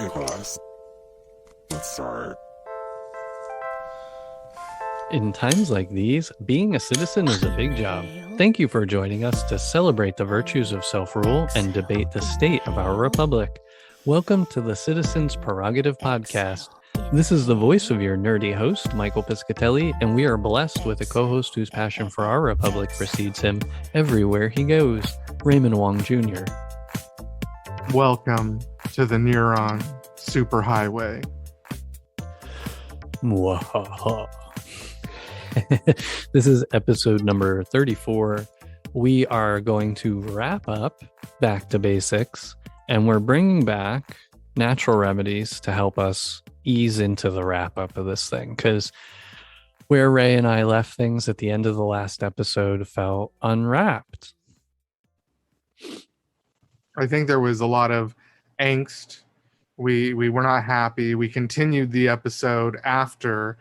Hey guys, let's start. In times like these, being a citizen is a big job. Thank you for joining us to celebrate the virtues of self-rule and debate the state of our republic. Welcome to the Citizens Prerogative Podcast. This is the voice of your nerdy host, Michael Piscatelli, and we are blessed with a co-host whose passion for our republic precedes him everywhere he goes, Raymond Wong Jr. Welcome to the Neuron Superhighway. Mwahaha. This is episode number 34. We are going to wrap up back to basics, and we're bringing back natural remedies to help us ease into the wrap up of this thing, because where Ray and I left things at the end of the last episode felt unwrapped. I think there was a lot of angst. We were not happy. We continued the episode after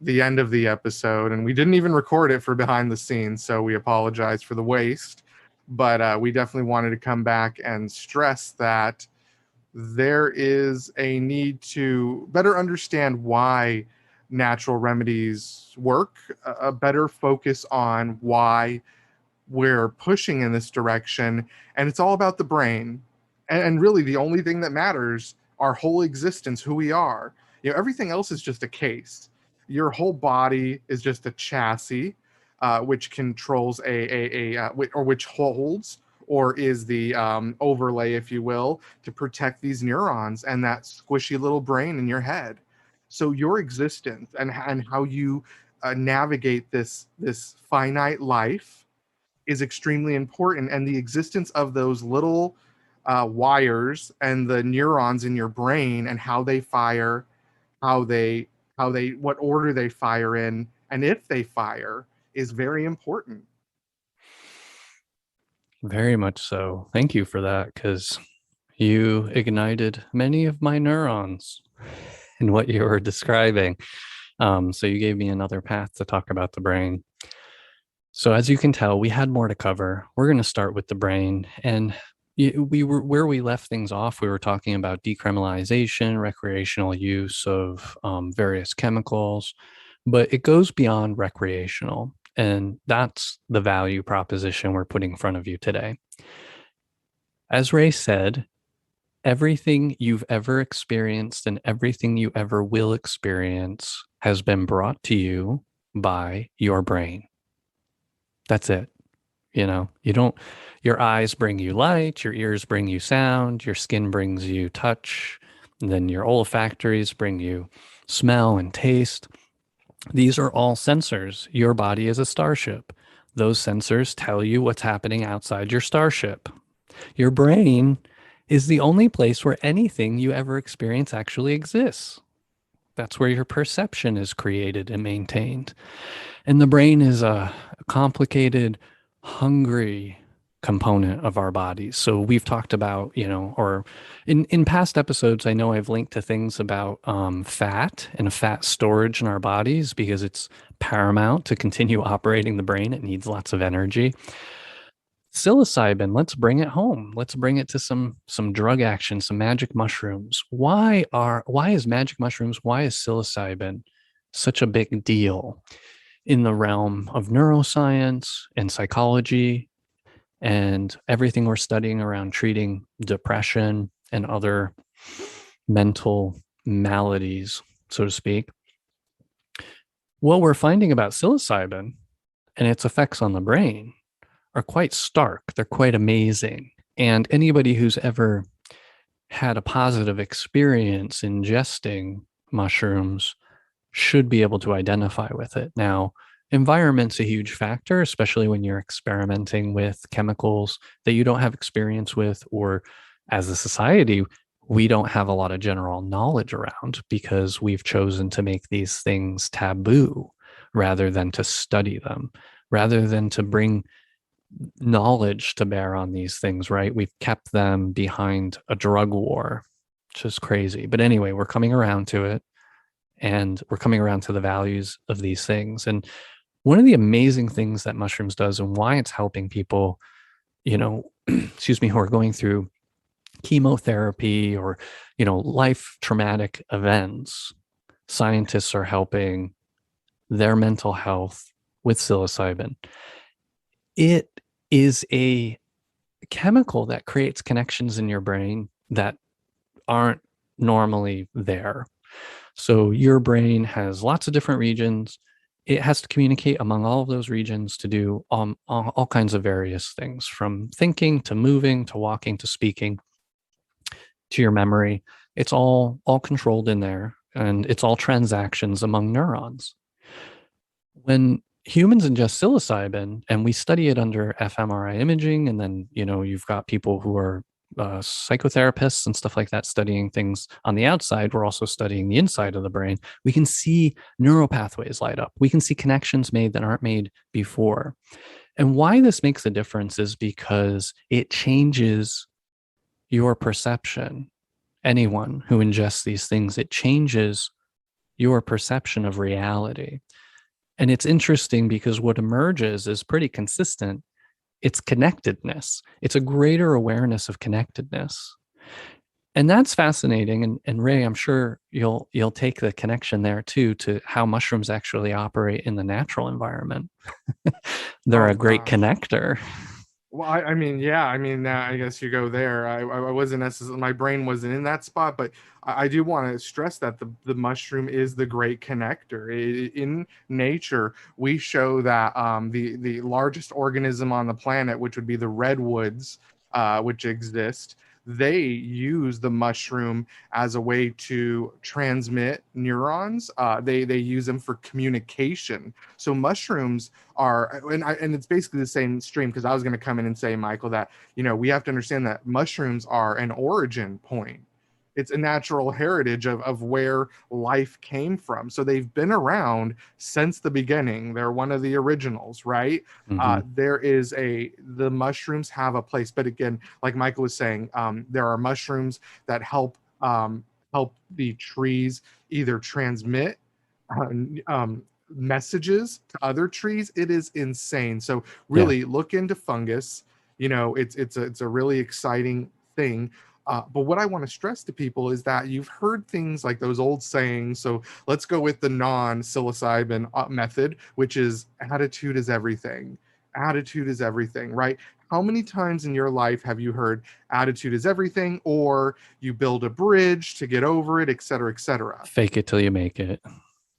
the end of the episode, and we didn't even record it for behind the scenes, so we apologize for the waste. But we definitely wanted to come back and stress that there is a need to better understand why natural remedies work, a better focus on why we're pushing in this direction, and it's all about the brain. And really the only thing that matters, our whole existence, who we are. Everything else is just a case. Your whole body is just a chassis, which controls or which holds or is the overlay, if you will, to protect these neurons and that squishy little brain in your head. So your existence and how you navigate this finite life is extremely important, and the existence of those little wires and the neurons in your brain and how they fire, what order they fire in, and if they fire, is very important. Very much so. Thank you for that, because you ignited many of my neurons in what you were describing. So you gave me another path to talk about the brain. So as you can tell, we had more to cover. We're going to start with the brain. And where we left things off, we were talking about decriminalization, recreational use of various chemicals, but it goes beyond recreational. And that's the value proposition we're putting in front of you today. As Ray said, everything you've ever experienced and everything you ever will experience has been brought to you by your brain. That's it. Your eyes bring you light, your ears bring you sound, your skin brings you touch, and then your olfactories bring you smell and taste. These are all sensors. Your body is a starship. Those sensors tell you what's happening outside your starship. Your brain is the only place where anything you ever experience actually exists. That's where your perception is created and maintained. And the brain is a complicated, hungry component of our bodies. So we've talked about, or in past episodes, I know I've linked to things about fat and fat storage in our bodies because it's paramount to continue operating the brain. It needs lots of energy. Psilocybin, let's bring it home. Let's bring it to some drug action, some magic mushrooms. Why is magic mushrooms, why is psilocybin such a big deal in the realm of neuroscience and psychology and everything we're studying around treating depression and other mental maladies, so to speak? What we're finding about psilocybin and its effects on the brain are quite stark. They're quite amazing. And anybody who's ever had a positive experience ingesting mushrooms should be able to identify with it. Now, environment's a huge factor, especially when you're experimenting with chemicals that you don't have experience with, or as a society, we don't have a lot of general knowledge around because we've chosen to make these things taboo rather than to study them, rather than to bring knowledge to bear on these things, right? We've kept them behind a drug war, which is crazy. But anyway, we're coming around to it, and we're coming around to the values of these things. And one of the amazing things that mushrooms does and why it's helping people, excuse me, who are going through chemotherapy or, life traumatic events, scientists are helping their mental health with psilocybin. It is a chemical that creates connections in your brain that aren't normally there. So your brain has lots of different regions. It has to communicate among all of those regions to do all kinds of various things, from thinking to moving to walking to speaking to your memory. It's all controlled in there, and it's all transactions among neurons. When humans ingest psilocybin and we study it under fMRI imaging, and then you've got people who are psychotherapists and stuff like that studying things on the outside, we're also studying the inside of the brain. We can see neural pathways light up. We can see connections made that aren't made before. And why this makes a difference is because it changes your perception. Anyone who ingests these things, it changes your perception of reality. And it's interesting because what emerges is pretty consistent. It's connectedness. It's a greater awareness of connectedness. And that's fascinating. And Ray, I'm sure you'll take the connection there too, to how mushrooms actually operate in the natural environment. They're a great connector. Well, I guess you go there. I wasn't necessarily, my brain wasn't in that spot, but I do want to stress that the mushroom is the great connector. In nature, we show that the largest organism on the planet, which would be the redwoods, which exist, they use the mushroom as a way to transmit neurons. They use them for communication. So mushrooms are, and it's basically the same stream, because I was going to come in and say, Michael, that we have to understand that mushrooms are an origin point. It's a natural heritage of where life came from. So they've been around since the beginning. They're one of the originals, right? Mm-hmm. The mushrooms have a place. But again, like Michael was saying, there are mushrooms that help the trees either transmit messages to other trees. It is insane. So really look into fungus. It's a really exciting thing. But what I want to stress to people is that you've heard things like those old sayings. So let's go with the non-psilocybin method, which is attitude is everything. Attitude is everything, right? How many times in your life have you heard attitude is everything, or you build a bridge to get over it, et cetera, et cetera? Fake it till you make it.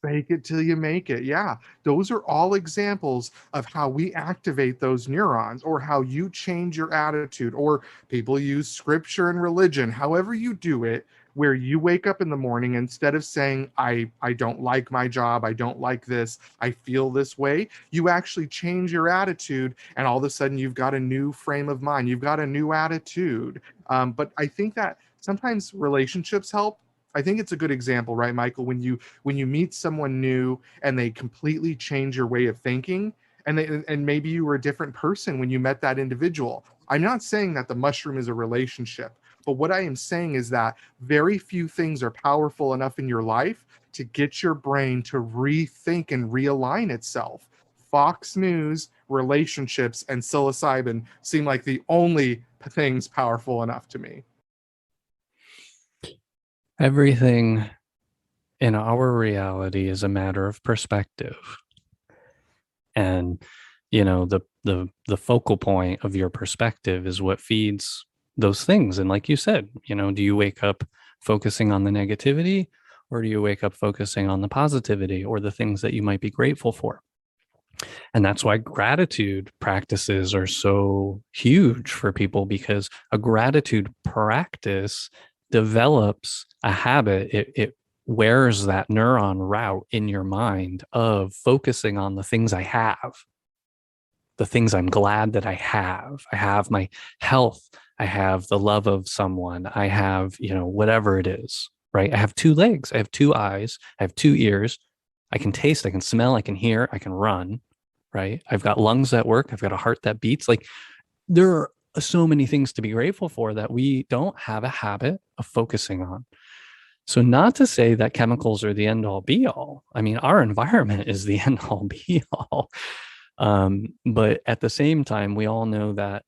Fake it till you make it. Yeah. Those are all examples of how we activate those neurons, or how you change your attitude, or people use scripture and religion, however you do it, where you wake up in the morning, instead of saying, I don't like my job, I don't like this, I feel this way, you actually change your attitude, and all of a sudden you've got a new frame of mind, you've got a new attitude. But I think that sometimes relationships help. I think it's a good example, right, Michael, when you meet someone new and they completely change your way of thinking, and maybe you were a different person when you met that individual. I'm not saying that the mushroom is a relationship, but what I am saying is that very few things are powerful enough in your life to get your brain to rethink and realign itself. Fox News, relationships, and psilocybin seem like the only things powerful enough to me. Everything in our reality is a matter of perspective. And, the focal point of your perspective is what feeds those things. And like you said, do you wake up focusing on the negativity, or do you wake up focusing on the positivity or the things that you might be grateful for? And that's why gratitude practices are so huge for people, because a gratitude practice develops a habit. It wears that neuron route in your mind of focusing on the things I have, the things I'm glad that I have. I have my health. I have the love of someone. I have, whatever it is, right? I have 2 legs. I have 2 eyes. I have 2 ears. I can taste, I can smell, I can hear, I can run, right? I've got lungs that work. I've got a heart that beats. Like, there are so many things to be grateful for that we don't have a habit of focusing on. So not to say that chemicals are the end all be all. I mean, our environment is the end all be all. But at the same time, we all know that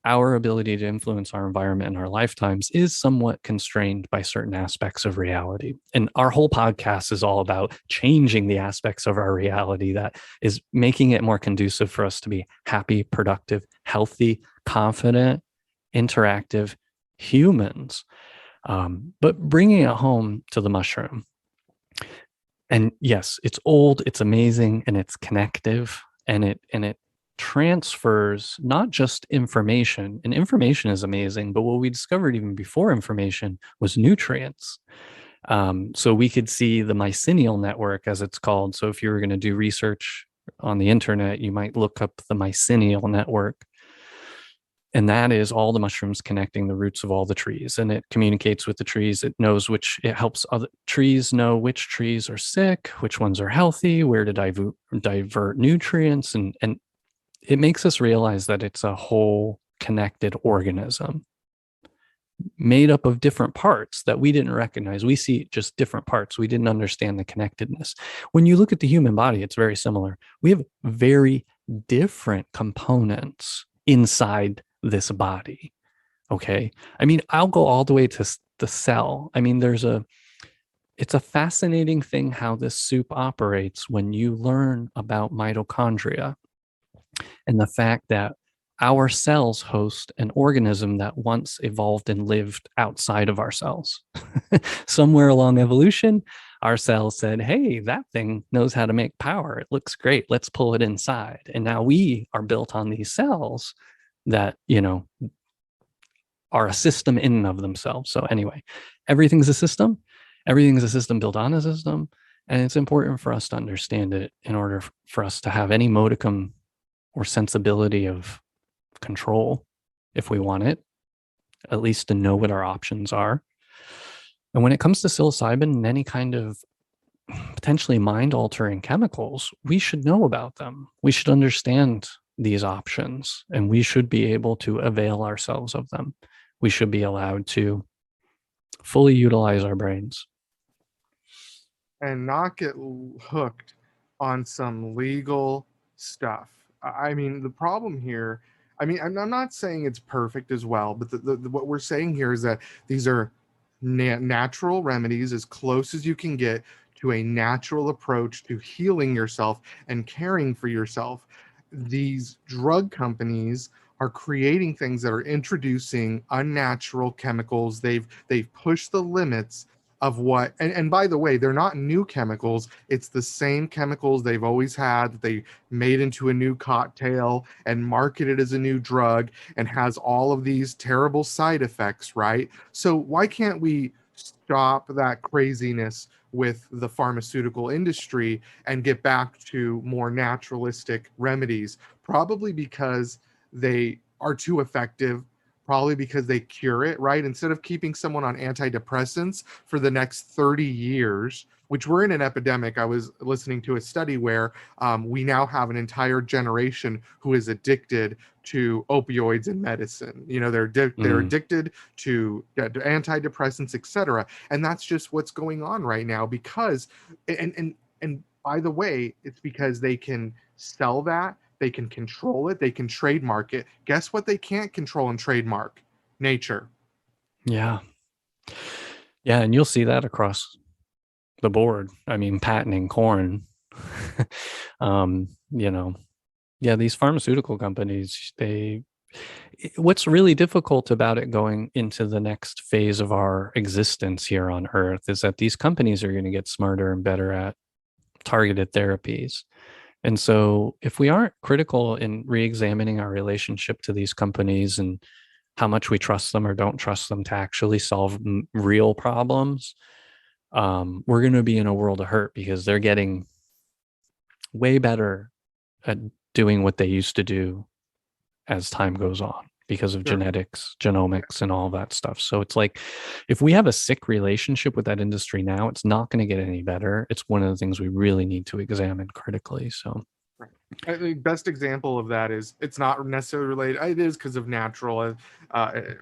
our ability to influence our environment in our lifetimes is somewhat constrained by certain aspects of reality. And our whole podcast is all about changing the aspects of our reality that is making it more conducive for us to be happy, productive, healthy, confident, interactive humans. But bringing it home to the mushroom. And yes, it's old, it's amazing, and it's connective, and it transfers not just information, and information is amazing, but what we discovered even before information was nutrients. So we could see the mycelial network, as it's called. So if you were going to do research on the internet, you might look up the mycelial network. And that is all the mushrooms connecting the roots of all the trees. And it communicates with the trees. It knows it helps other trees know which trees are sick, which ones are healthy, where to divert nutrients. And it makes us realize that it's a whole connected organism made up of different parts that we didn't recognize. We see just different parts. We didn't understand the connectedness. When you look at the human body, it's very similar. We have very different components inside this body. Okay. I mean, I'll go all the way to the cell. I mean, it's a fascinating thing how this soup operates when you learn about mitochondria and the fact that our cells host an organism that once evolved and lived outside of our cells. Somewhere along evolution, our cells said, hey, that thing knows how to make power. It looks great. Let's pull it inside. And now we are built on these cells that, are a system in and of themselves. So anyway, everything's a system. Everything is a system built on a system. And it's important for us to understand it in order for us to have any modicum or sensibility of control, if we want it, at least to know what our options are. And when it comes to psilocybin and any kind of potentially mind-altering chemicals, we should know about them. We should understand these options, and we should be able to avail ourselves of them. We should be allowed to fully utilize our brains. And not get hooked on some legal stuff. I mean, the problem here, I mean, I'm not saying it's perfect as well, but what we're saying here is that these are natural remedies, as close as you can get to a natural approach to healing yourself and caring for yourself. These drug companies are creating things that are introducing unnatural chemicals. They've pushed the limits of what, and by the way, they're not new chemicals. It's the same chemicals they've always had that they made into a new cocktail and marketed as a new drug and has all of these terrible side effects, right? So why can't we stop that craziness with the pharmaceutical industry and get back to more naturalistic remedies? Probably because they are too effective, probably because they cure it, right? Instead of keeping someone on antidepressants for the next 30 years, which we're in an epidemic. I was listening to a study where we now have an entire generation who is addicted to opioids in medicine. They're addicted to antidepressants, etc. And that's just what's going on right now because, and by the way, it's because they can sell that. They can control it. They can trademark it. Guess what they can't control and trademark? Nature. Yeah. Yeah. And you'll see that across the board. I mean, patenting corn. Yeah, these pharmaceutical companies, what's really difficult about it going into the next phase of our existence here on Earth is that these companies are going to get smarter and better at targeted therapies. And so if we aren't critical in re-examining our relationship to these companies and how much we trust them or don't trust them to actually solve real problems, we're going to be in a world of hurt because they're getting way better at doing what they used to do as time goes on because of genetics, genomics, and all that stuff. So it's like, if we have a sick relationship with that industry now, it's not going to get any better. It's one of the things we really need to examine critically. So the best example of that is, it's not necessarily related. It is because of natural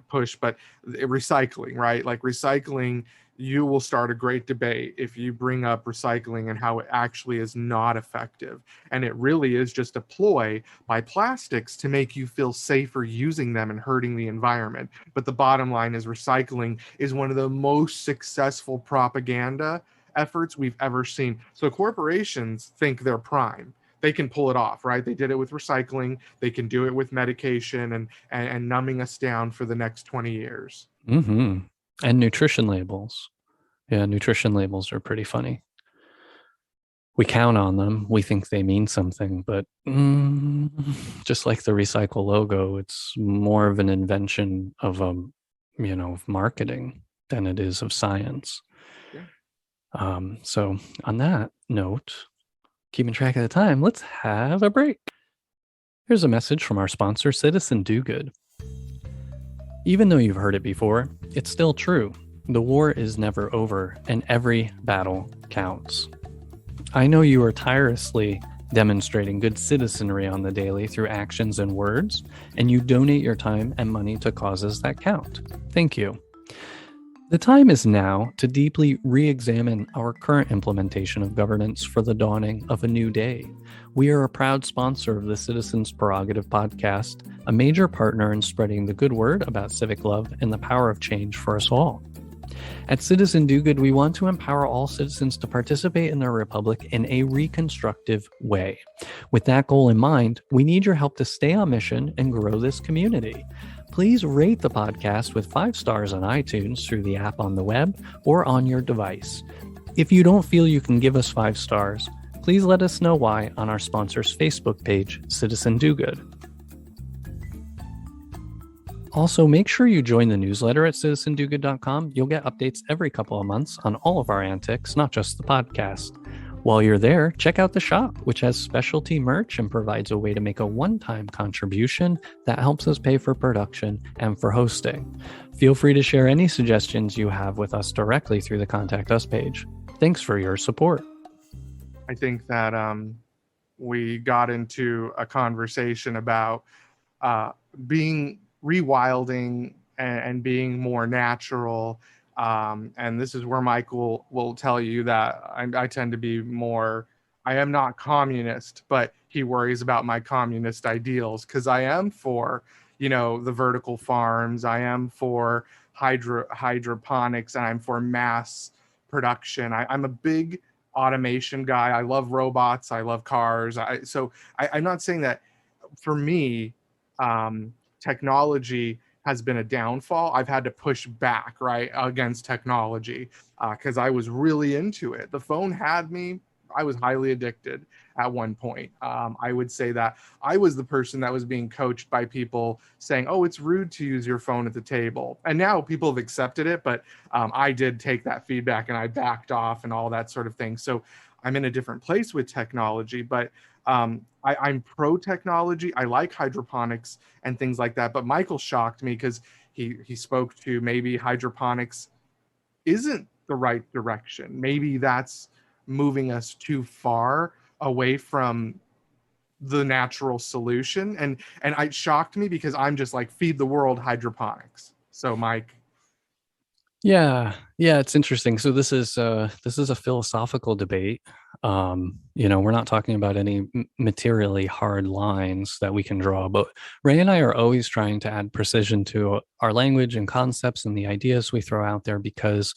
push, but recycling, right? Like recycling you will start a great debate if you bring up recycling and how it actually is not effective. And it really is just a ploy by plastics to make you feel safer using them and hurting the environment. But the bottom line is recycling is one of the most successful propaganda efforts we've ever seen. So corporations think they're prime. They can pull it off, right? They did it with recycling. They can do it with medication and numbing us down for the next 20 years. Mm-hmm. And nutrition labels. Yeah, nutrition labels are pretty funny. We count on them. We think they mean something, but just like the recycle logo, it's more of an invention of of marketing than it is of science. Yeah. So on that note, keeping track of the time, let's have a break. Here's a message from our sponsor, Citizen Do Good. Even though you've heard it before, it's still true. The war is never over, and every battle counts. I know you are tirelessly demonstrating good citizenry on the daily through actions and words, and you donate your time and money to causes that count. Thank you. The time is now to deeply re-examine our current implementation of governance for the dawning of a new day. We are a proud sponsor of the Citizens Prerogative podcast, a major partner in spreading the good word about civic love and the power of change for us all. At Citizen Do Good, we want to empower all citizens to participate in their republic in a reconstructive way. With that goal in mind, we need your help to stay on mission and grow this community. Please rate the podcast with 5 stars on iTunes through the app on the web or on your device. If you don't feel you can give us 5 stars, please let us know why on our sponsor's Facebook page, Citizen Do Good. Also, make sure you join the newsletter at citizendogood.com. You'll get updates every couple of months on all of our antics, not just the podcast. While you're there, check out the shop, which has specialty merch and provides a way to make a one-time contribution that helps us pay for production and for hosting. Feel free to share any suggestions you have with us directly through the Contact Us page. Thanks for your support. I think that we got into a conversation about being rewilding and being more natural. And this is where Michael will tell you that I tend to be more, I am not communist, but he worries about my communist ideals because I am for, the vertical farms. I am for hydroponics, and I'm for mass production. I'm a big automation guy. I love robots. I love cars. I'm not saying that for me, technology has been a downfall. I've had to push back, right, against technology because I was really into it. The phone had me. I was highly addicted at one point. I would say that I was the person that was being coached by people saying, oh, it's rude to use your phone at the table. And now people have accepted it, but I did take that feedback and I backed off and all that sort of thing. So I'm in a different place with technology, but I'm pro technology. I like hydroponics and things like that. But Michael shocked me because he spoke to maybe hydroponics isn't the right direction. Maybe that's moving us too far away from the natural solution. And it shocked me because I'm just like, feed the world hydroponics. So Mike. Yeah, it's interesting. So this is a philosophical debate. We're not talking about any materially hard lines that we can draw, but Ray and I are always trying to add precision to our language and concepts and the ideas we throw out there because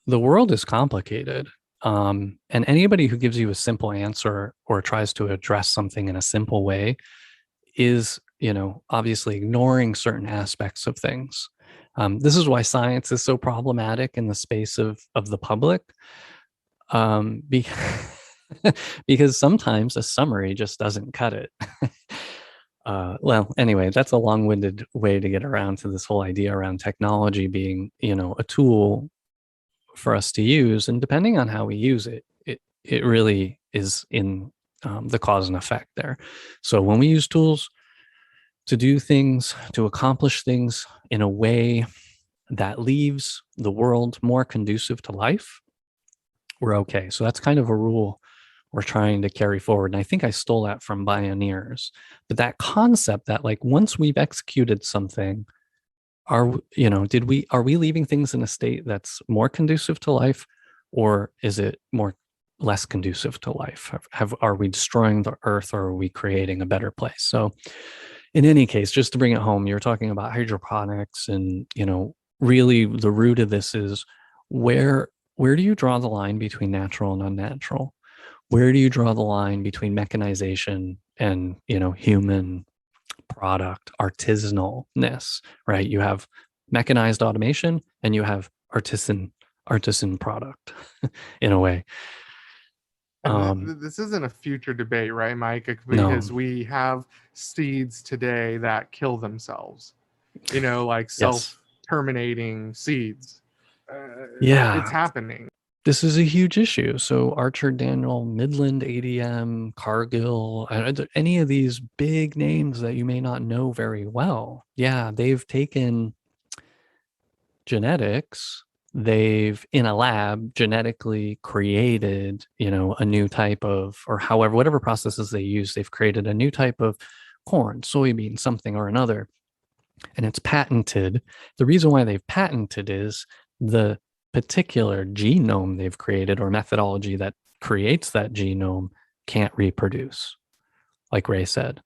the world is complicated. And anybody who gives you a simple answer or tries to address something in a simple way is, obviously ignoring certain aspects of things. This is why science is so problematic in the space of the public, because sometimes a summary just doesn't cut it. Well, anyway, that's a long-winded way to get around to this whole idea around technology being, a tool for us to use, and depending on how we use it, it really is in the cause and effect there. So when we use tools to do things, to accomplish things in a way that leaves the world more conducive to life, we're okay. So that's kind of a rule we're trying to carry forward. And I think I stole that from pioneers. But that concept that like once we've executed something, are we leaving things in a state that's more conducive to life, or is it less conducive to life? Are we destroying the earth, or are we creating a better place? So in any case, just to bring it home, you're talking about hydroponics, and really the root of this is where do you draw the line between natural and unnatural? Where do you draw the line between mechanization and human product, artisanalness, right? You have mechanized automation and you have artisan product in a way. And this isn't a future debate, right, Mike? Because No. we have seeds today that kill themselves, like Yes. self-terminating seeds. It's Yeah. happening. This is a huge issue. So Archer Daniel, Midland ADM, Cargill, any of these big names that you may not know very well. Yeah, they've taken genetics, they've in a lab genetically created a new type of, or however, whatever processes they use, they've created a new type of corn, soybean, something or another, and it's patented. The reason why they've patented is the particular genome they've created or methodology that creates that genome can't reproduce. Like Ray said,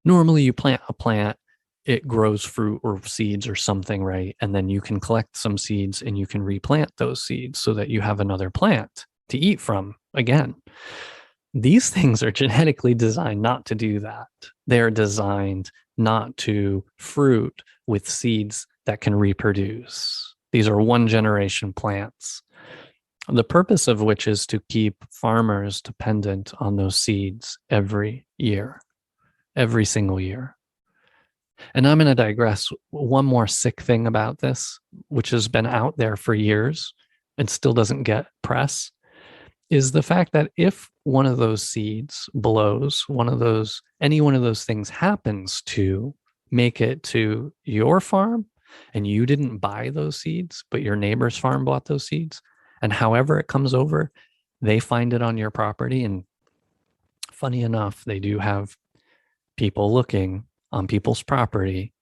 normally you plant a plant, it grows fruit or seeds or something, right? And then you can collect some seeds and you can replant those seeds so that you have another plant to eat from again. These things are genetically designed not to do that. They're designed not to fruit with seeds that can reproduce. These are one generation plants, the purpose of which is to keep farmers dependent on those seeds every year, every single year. And I'm going to digress. One more sick thing about this, which has been out there for years and still doesn't get press, is the fact that if one of those seeds blows, any one of those things happens to make it to your farm and you didn't buy those seeds, but your neighbor's farm bought those seeds, and however it comes over, they find it on your property. And funny enough, they do have people looking on people's property.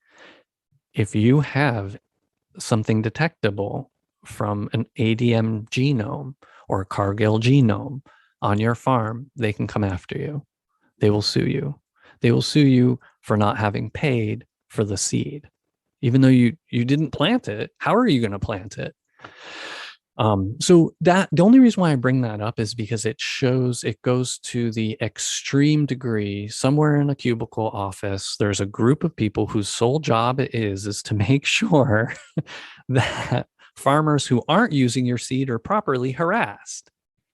If you have something detectable from an ADM genome or a Cargill genome on your farm, they can come after you. They will sue you. They will sue you for not having paid for the seed. Even though you didn't plant it, how are you going to plant it? So that the only reason why I bring that up is because it goes to the extreme degree. Somewhere in a cubicle office, there's a group of people whose sole job is to make sure that farmers who aren't using your seed are properly harassed,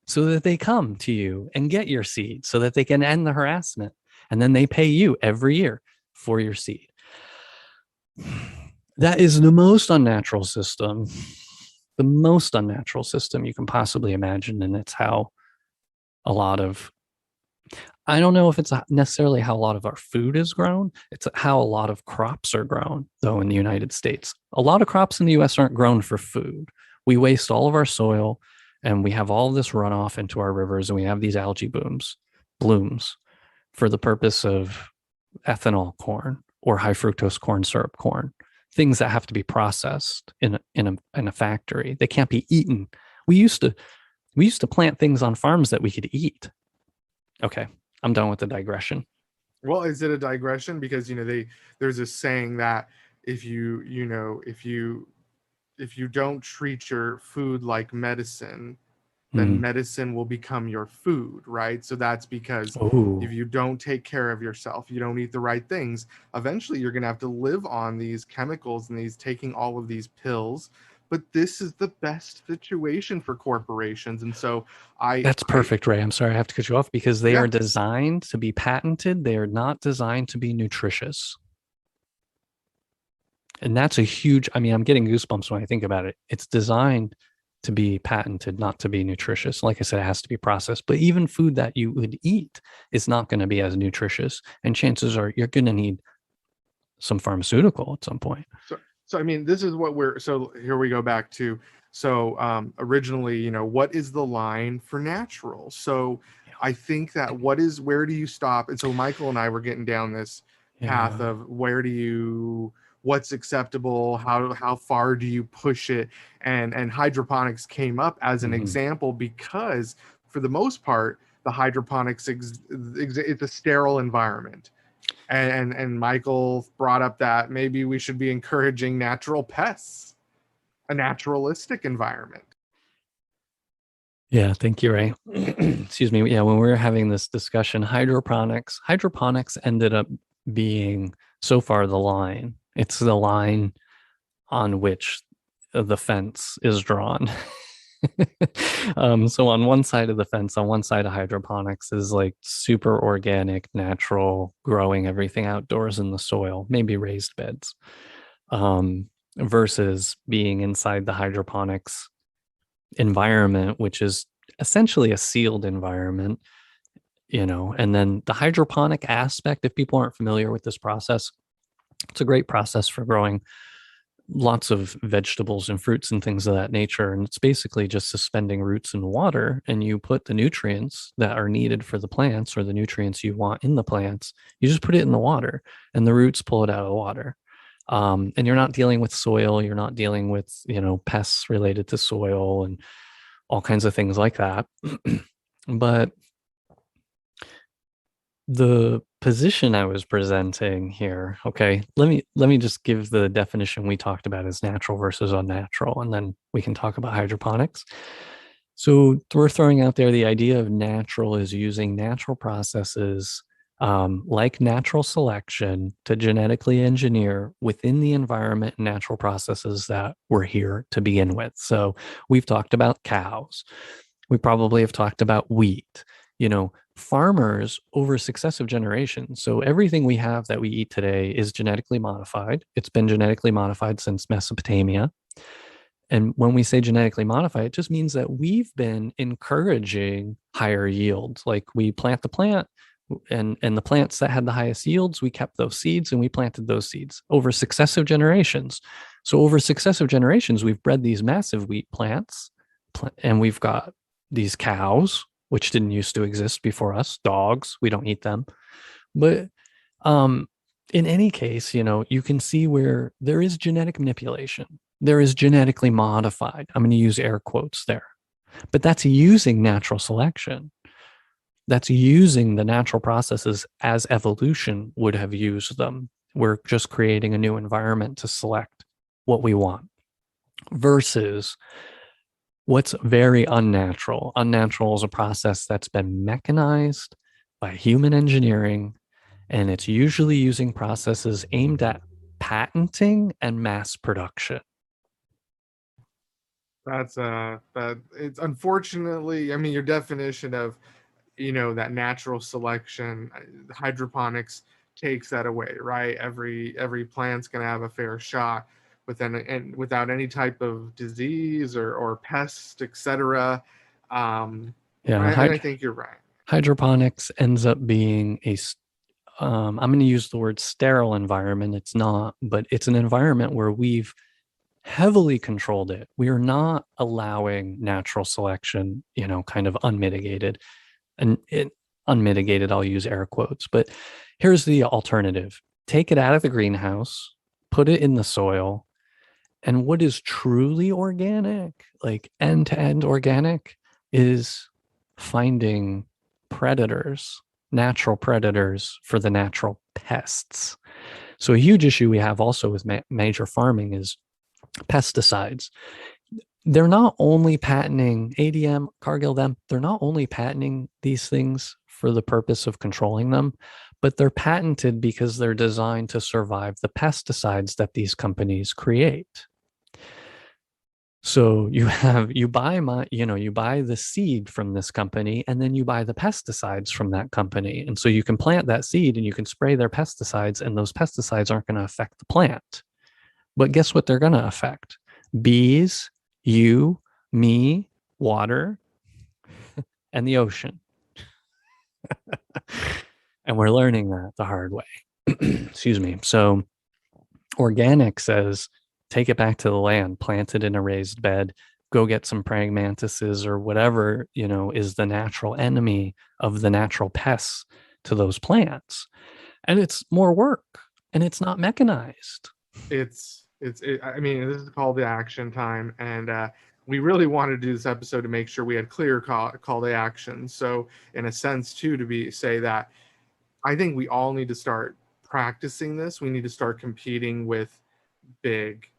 so that they come to you and get your seed so that they can end the harassment. And then they pay you every year for your seed. That is the most unnatural system you can possibly imagine. And it's how I don't know if it's necessarily how a lot of our food is grown. It's how a lot of crops are grown, though, in the United States. A lot of crops in the US aren't grown for food. We waste all of our soil and we have all this runoff into our rivers, and we have these algae blooms for the purpose of ethanol corn or high fructose corn syrup corn, things that have to be processed in a factory. They can't be eaten. We used to plant things on farms that we could eat. Okay, I'm done with the digression. Well, is it a digression? Because there's a saying that if you don't treat your food like medicine, then medicine will become your food, right? So that's because if you don't take care of yourself, you don't eat the right things, eventually you're going to have to live on these chemicals and taking all of these pills. But this is the best situation for corporations. And so That's perfect, Ray. I'm sorry I have to cut you off, because they Yeah. are designed to be patented. They are not designed to be nutritious. And that's a huge, I'm getting goosebumps when I think about it. It's designed to be patented, not to be nutritious. Like I said, it has to be processed. But even food that you would eat is not going to be as nutritious. And chances are you're going to need some pharmaceutical at some point. So this is what so here we go back to, originally, what is the line for natural? So I think that where do you stop? And so Michael and I were getting down this path of where do you what's acceptable, how far do you push it, and hydroponics came up as an example because for the most part the hydroponics it's a sterile environment. And Michael brought up that maybe we should be encouraging natural pests, a naturalistic environment. Yeah, thank you, Ray. Excuse me. Yeah, when we were having this discussion, hydroponics ended up being so far the line. It's the line on which the fence is drawn. So on one side of the fence, on one side of hydroponics is like super organic, natural, growing everything outdoors in the soil, maybe raised beds, versus being inside the hydroponics environment, which is essentially a sealed environment, and then the hydroponic aspect, if people aren't familiar with this process, it's a great process for growing lots of vegetables and fruits and things of that nature. And it's basically just suspending roots in water, and you put the nutrients that are needed for the plants, or the nutrients you want in the plants, you just put it in the water and the roots pull it out of the water. And you're not dealing with soil. You're not dealing with, pests related to soil and all kinds of things like that. But the position I was presenting here, okay, let me just give the definition we talked about as natural versus unnatural, and then we can talk about hydroponics. So we're throwing out there the idea of natural is using natural processes, like natural selection, to genetically engineer within the environment natural processes that were here to begin with. So we've talked about cows. We probably have talked about wheat, farmers over successive generations. So everything we have that we eat today is genetically modified. It's been genetically modified since Mesopotamia. And when we say genetically modified, it just means that we've been encouraging higher yields. Like we plant the plant, and the plants that had the highest yields, we kept those seeds and we planted those seeds over successive generations. So over successive generations, we've bred these massive wheat plants, and we've got these cows, which didn't used to exist before us, dogs, we don't eat them. But in any case, you can see where there is genetic manipulation. There is genetically modified. I'm going to use air quotes there. But that's using natural selection. That's using the natural processes as evolution would have used them. We're just creating a new environment to select what we want. Versus what's very unnatural. Unnatural is a process that's been mechanized by human engineering, and it's usually using processes aimed at patenting and mass production. That's that it's unfortunately, I mean, your definition of, that natural selection, hydroponics takes that away, right? Every plant's going to have a fair shot and without any type of disease or pest, etc. I think you're right. Hydroponics ends up being I'm going to use the word sterile environment. It's not, but it's an environment where we've heavily controlled it. We are not allowing natural selection, kind of unmitigated. And unmitigated, I'll use air quotes. But here's the alternative. Take it out of the greenhouse, put it in the soil, and what is truly organic, like end-to-end organic, is finding predators, natural predators for the natural pests. So a huge issue we have also with major farming is pesticides. They're not only patenting ADM, Cargill, them, they're not only patenting these things for the purpose of controlling them, but they're patented because they're designed to survive the pesticides that these companies create. So you buy the seed from this company, and then you buy the pesticides from that company. And so you can plant that seed and you can spray their pesticides, and those pesticides aren't going to affect the plant. But guess what they're going to affect? Bees, you, me, water, and the ocean. And we're learning that the hard way. Excuse me. So organic says, take it back to the land, plant it in a raised bed, go get some praying mantises or whatever, is the natural enemy of the natural pests to those plants. And it's more work, and it's not mechanized. I mean, this is called the action time, and we really wanted to do this episode to make sure we had clear call to action. So in a sense too, say that I think we all need to start practicing this. We need to start competing with big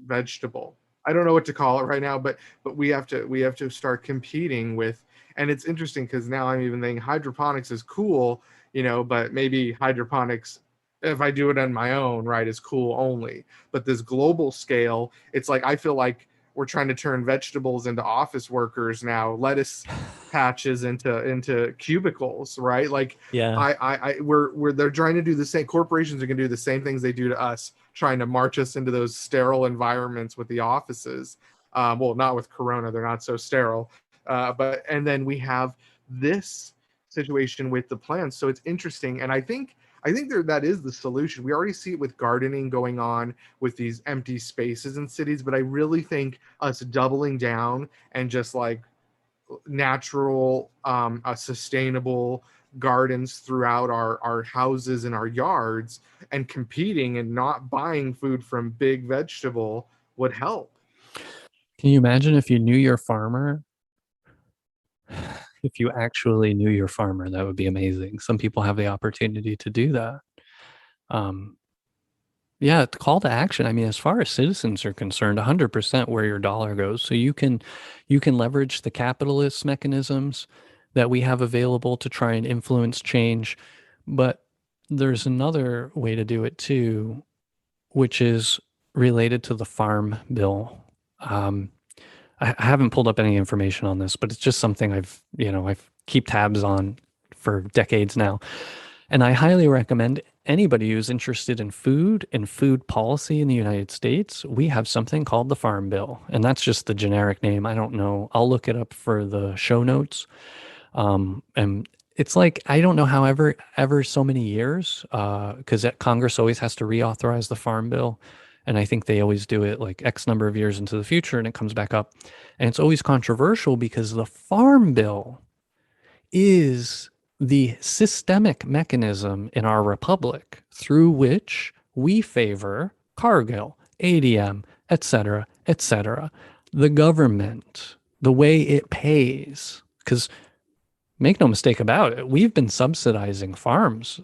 vegetable. I don't know what to call it right now, but we have to start competing with. And it's interesting because now I'm even thinking hydroponics is cool, but maybe hydroponics, if I do it on my own, right, is cool only. But this global scale, it's like I feel like we're trying to turn vegetables into office workers now, lettuce patches into cubicles, right? Like Yeah. we're they're trying to do the same. Corporations are going to do the same things they do to us, trying to march us into those sterile environments with the offices. Well, not with Corona; they're not so sterile. And then we have this situation with the plants. So it's interesting, and I think that is the solution. We already see it with gardening going on with these empty spaces in cities, but I really think us doubling down and just like natural, sustainable gardens throughout our houses and our yards and competing and not buying food from big vegetable would help. Can you imagine if you knew your farmer? If you actually knew your farmer, that would be amazing. Some people have the opportunity to do that. Yeah, the call to action. I mean, as far as citizens are concerned, 100% where your dollar goes. So you can leverage the capitalist mechanisms that we have available to try and influence change. But there's another way to do it too, which is related to the farm bill. I haven't pulled up any information on this, but it's just something I've keep tabs on for decades now. And I highly recommend anybody who's interested in food and food policy in the United States. We have something called the Farm Bill, and that's just the generic name. I don't know. I'll look it up for the show notes. And it's like, I don't know, however, ever so many years, because Congress always has to reauthorize the Farm Bill. And I think they always do it like X number of years into the future and it comes back up. And it's always controversial because the Farm Bill is the systemic mechanism in our republic through which we favor Cargill, ADM, etc., etc. The government, the way it pays, because make no mistake about it, we've been subsidizing farms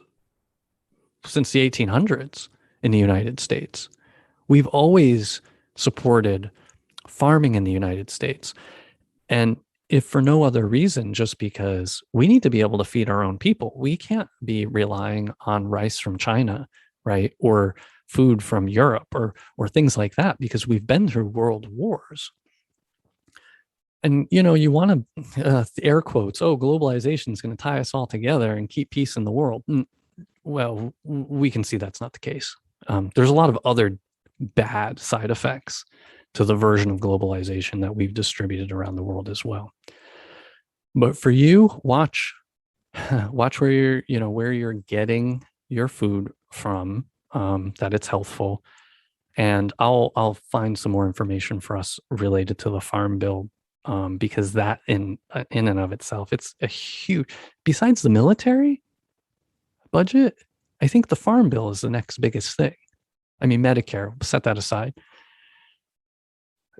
since the 1800s in the United States. We've always supported farming in the United States. And if for no other reason, just because we need to be able to feed our own people, we can't be relying on rice from China, right? Or food from Europe or things like that, because we've been through world wars. And you want to air quotes, oh, globalization is going to tie us all together and keep peace in the world. Well, we can see that's not the case. There's a lot of other bad side effects to the version of globalization that we've distributed around the world as well. But for you, watch where you're getting your food from, that it's healthful. And I'll find some more information for us related to the Farm Bill, because that in and of itself, it's a huge. Besides the military budget, I think the Farm Bill is the next biggest thing. I mean, Medicare, set that aside.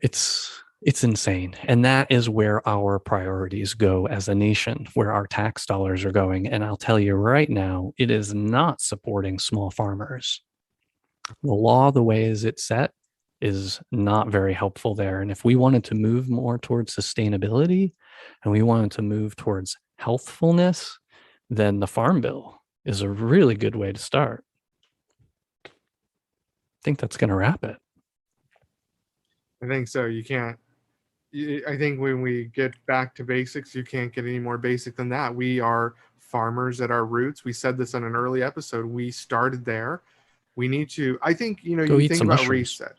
It's insane. And that is where our priorities go as a nation, where our tax dollars are going. And I'll tell you right now, it is not supporting small farmers. The law, the way is it's set, is not very helpful there. And if we wanted to move more towards sustainability and we wanted to move towards healthfulness, then the Farm Bill is a really good way to start. I think that's going to wrap it. I think so. I think when we get back to basics, you can't get any more basic than that. We are farmers at our roots. We said this on an early episode. We started there. We need to, I think, Go you eat think some about mushrooms. reset.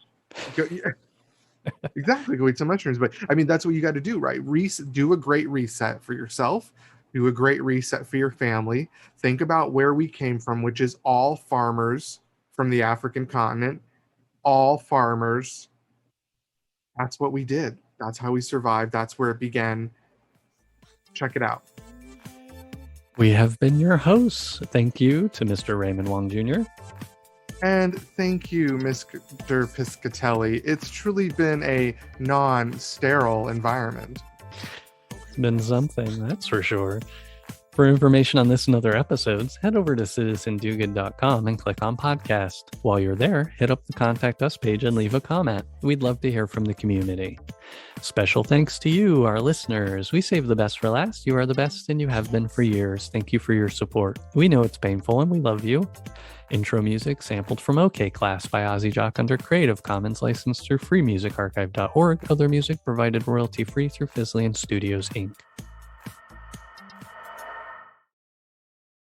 Exactly. Go eat some mushrooms. But I mean, that's what you got to do, right? Do a great reset for yourself. Do a great reset for your family. Think about where we came from, which is all farmers from the African continent, all farmers. That's what we did. That's how we survived. That's where it began. Check it out. We have been your hosts. Thank you to Mr. Raymond Wong Jr. And thank you, Mr. Piscatelli. It's truly been a non-sterile environment. It's been something, that's for sure. For information on this and other episodes, head over to citizendogood.com and click on podcast. While you're there, hit up the Contact Us page and leave a comment. We'd love to hear from the community. Special thanks to you, our listeners. We save the best for last. You are the best, and you have been for years. Thank you for your support. We know it's painful, and we love you. Intro music sampled from OK Class by Ozzy Jock under Creative Commons, licensed through freemusicarchive.org. Other music provided royalty-free through Fizzlian Studios, Inc.